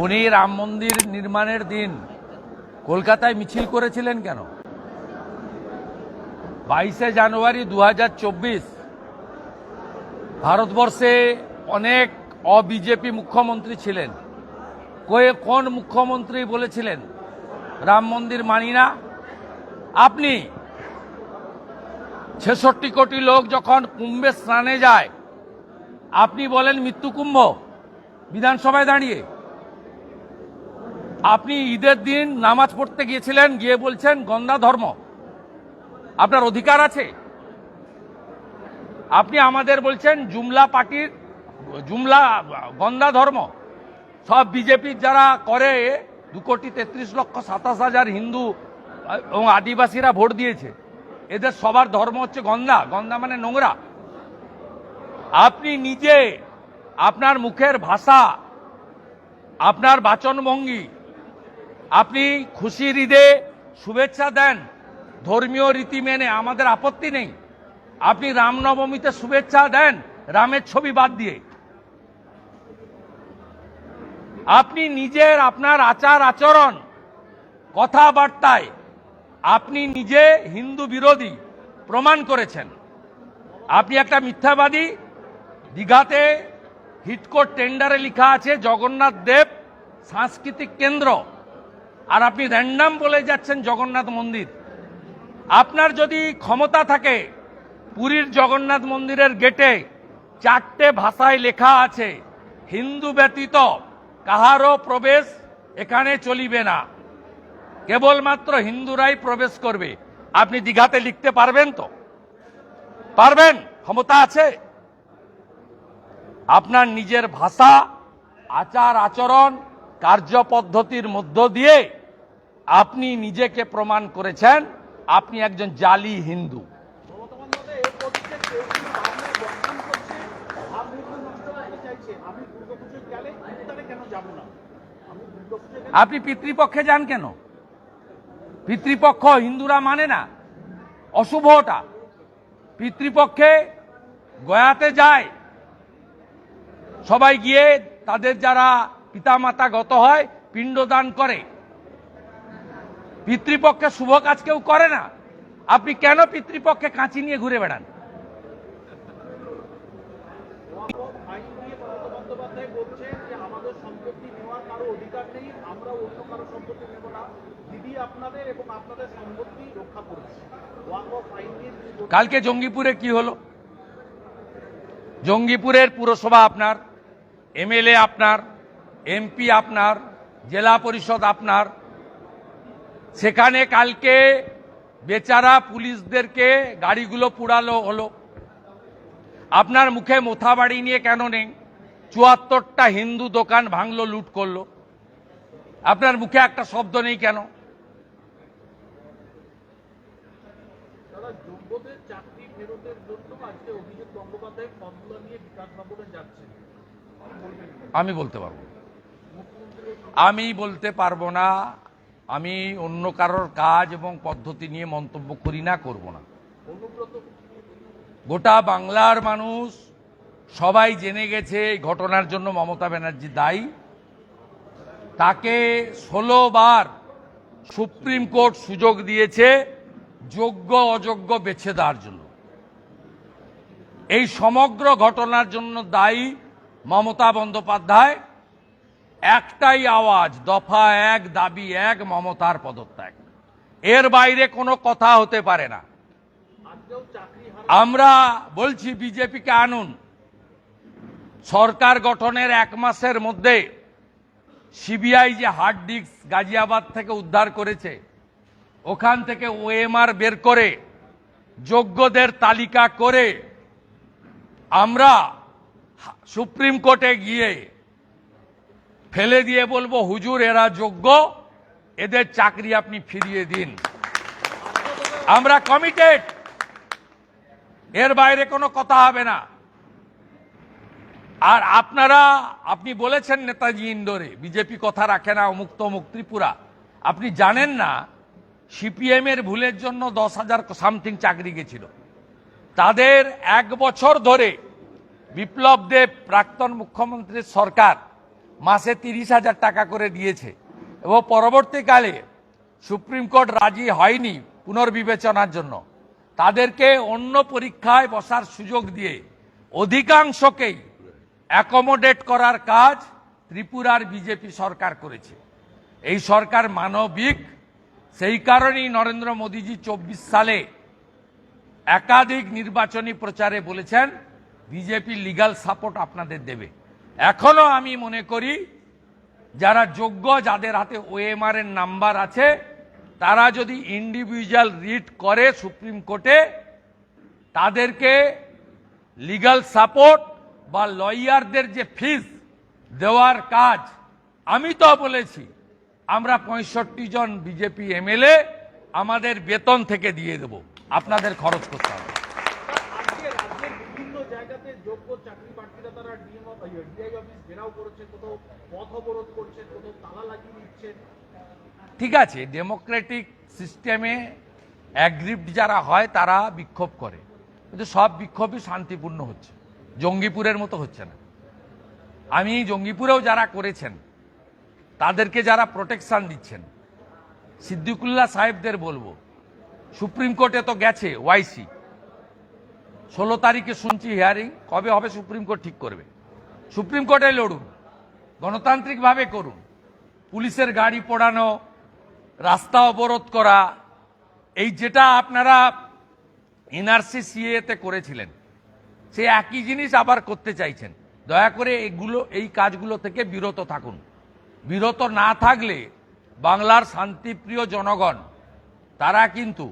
উনি রাম মন্দির নির্মাণের দিন কলকাতায় মিছিল করেছিলেন কেন? 22শে জানুয়ারি 2024 ভারতবর্ষে অনেক অবিজেপি মুখ্যমন্ত্রী ছিলেন। কোন মুখ্যমন্ত্রী বলেছিলেন রাম মন্দির মানি না? আপনি 66 কোটি লোক যখন কুম্ভে স্নানে যায় আপনি বলেন মৃত্যু কুম্ভ বিধানসভায় দাঁড়িয়ে। আপনি ঈদের দিন নামাজ পড়তে গিয়েছিলেন, গিয়ে বলছেন গন্দা ধর্ম। আপনার অধিকার আছে? আপনি আমাদের বলছেন জুমলা পার্টির জুমলা গন্দা ধর্ম। সব বিজেপির যারা করে 2,33,27,000 হিন্দু এবং আদিবাসীরা ভোট দিয়েছে, এদের সবার ধর্ম হচ্ছে গন্দা। গন্দা মানে নোংরা। আপনি নিজে আপনার মুখের ভাষা, আপনার বাচনভঙ্গি, আপনি খুশির ঈদে শুভেচ্ছা দেন ধর্মীয় রীতি মেনে, আমাদের আপত্তি নেই। আপনি রামনবমীতে শুভেচ্ছা দেন রামের ছবি বাদ দিয়ে। আপনি নিজের আপনার আচার আচরণ কথাবার্তায় আপনি নিজে হিন্দু বিরোধী প্রমাণ করেছেন। আপনি একটা মিথ্যাবাদী। দীঘাতে হিটকোট টেন্ডারে লেখা আছে জগন্নাথ দেব সাংস্কৃতিক কেন্দ্র, আর আপনি র্যান্ডাম বলে যাচ্ছেন জগন্নাথ মন্দির। আপনার যদি ক্ষমতা থাকে, পুরীর জগন্নাথ মন্দিরের গেটে 4টে ভাষায় লেখা আছে হিন্দু ব্যতীত কাহারও প্রবেশ এখানে চলিবে না, কেবলমাত্র হিন্দুরাই প্রবেশ করবে। আপনি দীঘাতে লিখতে পারবেন তো? পারবেন? ক্ষমতা আছে? আপনার নিজের ভাষা, আচার আচরণ, কার্যপদ্ধতির মধ্য দিয়ে আপনি নিজেকে প্রমাণ করেছেন আপনি একজন জালি হিন্দু। আপনি পিতৃপক্ষে যান কেন? পিতৃপক্ষ হিন্দুরা মানে না, অশুভ ওটা। পিতৃপক্ষে গয়াতে যায় সবাই, গিয়ে তাদের যারা পিতামাতা গত হয় পিণ্ডদান করে। পিতৃপক্ষে শুভ কাজ কেউ করে না। আপনি কেন পিতৃপক্ষে কাঁচি নিয়ে ঘুরে বেড়ান? কালকে জঙ্গিপুরে কি হলো? জঙ্গিপুরের পুরসভা আপনার, এমএলএ আপনার, এমপি আপনার, জেলা পরিষদ আপনার। সেখানে কালকে বেচারা পুলিশদেরকে গাড়িগুলো পুড়ালো হলো। আপনার মুখে মোথা বাড়ি নিয়ে কেন নেই? 74টা হিন্দু দোকান ভাঙলো, লুট করলো। আপনার মুখে একটা শব্দ নেই কেন? আমি বলতে পারবো, আমি বলতে পারবো না। আমি অন্য কারোর কাজ এবং পদ্ধতি নিয়ে মন্তব্য করি না, করব না। গোটা বাংলার মানুষ সবাই জেনে গেছে এই ঘটনার জন্য মমতা ব্যানার্জি দায়ী। তাকে 16 বার সুপ্রিম কোর্ট সুযোগ দিয়েছে যোগ্য অযোগ্য বেছে দেওয়ার জন্য। এই সমগ্র ঘটনার জন্য দায়ী মমতা বন্দ্যোপাধ্যায়। একটাই আওয়াজ, দফা 1, দাবি 1, মমতার পদত্যাগ। এর বাইরে কোনো কথা হতে পারে না। আমরা বলছি বিজেপিকে আনুন। সরকার গঠনের 1 মাসের মধ্যে সিবিআই যে হার্ড ডিস্ক গাজিয়াবাদ থেকে উদ্ধার করেছে, ওখান থেকে ওএমআর বের করে যোগ্যদের তালিকা করে আমরা সুপ্রিম কোর্টে গিয়ে ফেলে দিয়ে বলবো হুজুর এরা যোগ্য, এদের চাকরি আপনি ফিরিয়ে দিন। আমরা কমিটেড। এর বাইরে কোনো কথা হবে না। আর আপনি বলেছেন নেতাজি ইন্দোরে বিজেপি কথা রাখে না, অমুক তমুক ত্রিপুরা। আপনি জানেন না সিপিএম এর ভুলের জন্য 10,000 সামথিং চাকরি গেছিল। তাদের 1 বছর ধরে বিপ্লব দেব প্রাক্তন মুখ্যমন্ত্রীর সরকার মাসে 30,000 টাকা করে দিয়েছে এবং পরবর্তীকালে সুপ্রিম কোর্ট রাজি হয়নি পুনর্বিবেচনার জন্য, তাদেরকে অন্য পরীক্ষায় বসার সুযোগ দিয়ে অধিকাংশকেই অ্যাকোমোডেট করার কাজ ত্রিপুরার বিজেপি সরকার করেছে। এই সরকার মানবিক, সেই কারণেই নরেন্দ্র মোদীজি 24 সালে একাধিক নির্বাচনী প্রচারে বলেছেন বিজেপি লিগ্যাল সাপোর্ট আপনাদের দেবে। এখনো আমি মনে করি যারা যোগ্য, যাদের হাতে ওএমআর এর নাম্বার আছে, তারা যদি ইন্ডিভিজুয়াল রিট করে সুপ্রিম কোর্টে, তাদেরকে লিগ্যাল সাপোর্ট বা লয়ারদের যে ফিস দেওয়ার কাজ, আমি তো বলেছি আমরা 65 জন বিজেপি এমএলএ আমাদের বেতন থেকে দিয়ে দেব, আপনাদের খরচ করতে হবে। বিভিন্ন জায়গাতে যোগ্য চাকরি প্রার্থীরা তারা ডিআই অফিস ঘেরাও করেছে, কোথাও পথ অবরোধ করছে, কোথাও তালা লাগিয়ে দিচ্ছে। ঠিক আছে, ডেমোক্রেটিক সিস্টেমে অ্যাগ্রিভড যারা হয় তারা বিক্ষোভ করে, কিন্তু সব বিক্ষোভই শান্তিপূর্ণ হচ্ছে, জঙ্গিপুরের মতো হচ্ছে না। আমি জঙ্গিপুরেও যারা করেছেন তাদেরকে যারা প্রোটেকশন দিচ্ছেন, সিদ্দিকুল্লাহ সাহেবদের বলবো, সুপ্রিম কোর্টে তো গেছে ওয়াইসি, 16 তারিখে শুনছি হিয়ারিং, কবে হবে সুপ্রিম কোর্ট ঠিক করবে। সুপ্রিম কোর্টে লড়ুন, গণতান্ত্রিকভাবে করুন। পুলিশের গাড়ি পোড়ানো, রাস্তা অবরোধ করা, এই যেটা আপনারা এনআরসি সিএতে করেছিলেন, সে একই জিনিস আবার করতে চাইছেন। দয়া করে এই কাজগুলো থেকে বিরত থাকুন। বিরত না থাকলে বাংলার শান্তিপ্রিয় জনগণ তারা কিন্তু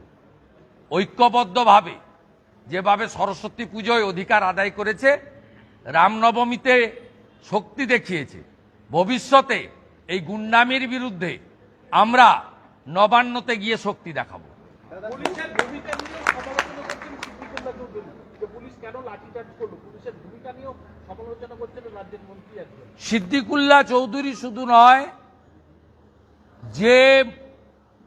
ঐক্যবদ্ধভাবে যেভাবে সরস্বতী পুজোয় অধিকার আদায় করেছে, রামনবমীতে শক্তি দেখিয়েছে, ভবিষ্যতে এই গুন্ডামির বিরুদ্ধে আমরা নবান্নতে গিয়ে শক্তি দেখাবো। পুলিশের ভূমিকা নিয়েও সমালোচনা করছেন সিদ্দিকুল্লাহ চৌধুরী, যে পুলিশ কেন লাঠিচার্জ করলো, পুলিশের ভূমিকা নিয়েও সমালোচনা করছেন রাজ্যের মন্ত্রী একজন। সিদ্দিকুল্লাহ চৌধুরী শুধু নয়, যে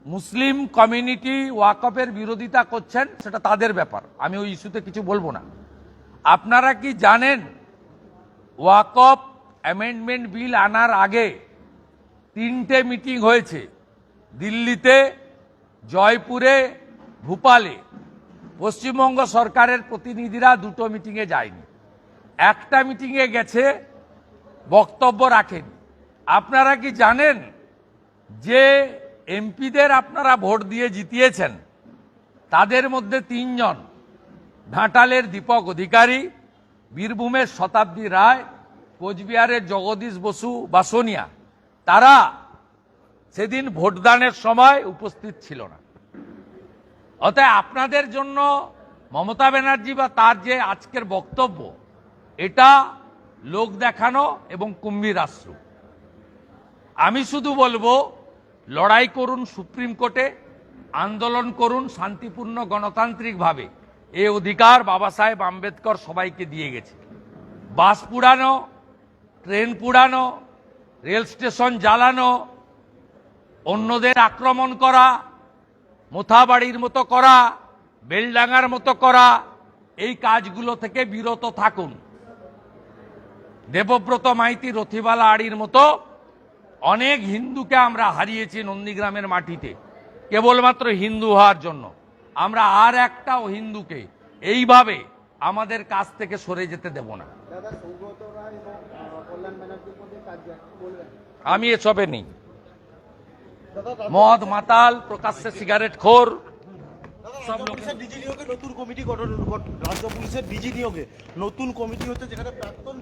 মুসলিম কমিউনিটি ওয়াকফের বিরোধিতা করছেন সেটা তাদের ব্যাপার, আমি ওই ইস্যুতে কিছু বলবো না। আপনারা কি জানেন ওয়াকফ অ্যামেন্ডমেন্ট বিল আনার আগে 3টে মিটিং হয়েছে, দিল্লিতে, জয়পুরে, ভোপালে। পশ্চিমবঙ্গ সরকারের প্রতিনিধিরা 2টো মিটিংয়ে যায়নি, একটা মিটিংয়ে গেছে, বক্তব্য রাখেনি। আপনারা কি জানেন যে এমপিদের আপনারা ভোট দিয়ে জিতিয়েছেন, তাদের মধ্যে 3 জন, ঘাটালের দীপক অধিকারী, বীরভূমের শতাব্দী রায়, কোচবিহারের জগদীশ বসু বাসনিয়া, তারা সেদিন ভোটদানের সময় উপস্থিত ছিল না। অতএব আপনাদের জন্য মমতা ব্যানার্জি বা তার যে আজকের বক্তব্য, এটা লোক দেখানো এবং কুম্ভীর আশ্রু। আমি শুধু বলবো, লড়াই করুন সুপ্রিম কোর্টে, আন্দোলন করুন শান্তিপূর্ণ গণতান্ত্রিকভাবে। এই অধিকার বাবা সাহেব আম্বেদকর সবাইকে দিয়ে গেছে। বাস পুড়ানো, ট্রেন পুড়ানো, রেল স্টেশন জ্বালানো, অন্যদের আক্রমণ করা, মোথাবাড়ির মতো করা, বেলডাঙ্গার মতো করা, এই কাজগুলো থেকে বিরত থাকুন। দেবব্রত মাইতি, রথিবালা আড়ির মতো অনেক হিন্দুকে আমরা হারিয়েছি নন্দীগ্রামের মাটিতে, কেবলমাত্র হিন্দু হওয়ার জন্য। আমরা আর একটাও হিন্দুকে এইভাবে আমাদের কাছ থেকে সরে যেতে দেব না। আমি এসবে নেই। মদ মাতাল, প্রকাশ্যে সিগারেট খোর, সব পুলিশের ডিজি নিয়োগে নতুন কমিটি গঠন, রাজ্য পুলিশের ডিজি নিয়োগে নতুন কমিটি হচ্ছে, যেখানে প্রাক্তন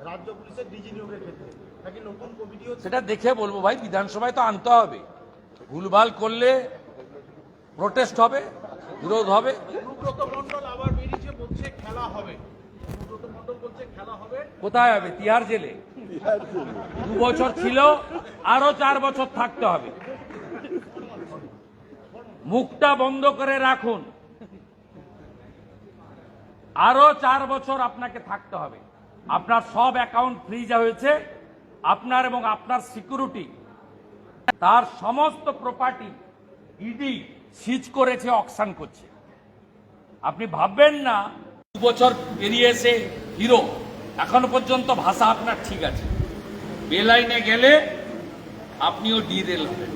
রাজ্য পুলিশের ডিজি নিয়োগের ক্ষেত্রে নাকি নতুন কমিটি হচ্ছে। সেটা দেখে বলবো ভাই, বিধানসভায় তো আনতে হবে। ভুলভাল করলে প্রোটেস্ট হবে, বিরোধ হবে। অনুব্রত মণ্ডল আবার বেরিয়েছে, বলছে খেলা হবে। অনুব্রত মণ্ডল বলছে খেলা হবে। কোথায় হবে? তিহার জেলে 2 বছর ছিল, আরো 4 বছর থাকতে হবে। মুখটা বন্ধ করে রাখুন, আরো 4 বছর আপনাকে থাকতে হবে। আপনার সব অ্যাকাউন্ট ফ্রিজ হয়েছে, আপনার এবং আপনার সিকিউরিটি, তার সমস্ত প্রপার্টি ইডি সিজ করেছে, অকশন করছে। আপনি ভাববেন না 2 বছর পেরিয়ে এসে হিরো, এখনো পর্যন্ত ভাষা আপনার ঠিক আছে, বেলাইনে গেলে আপনিও ডিরেল হবেন।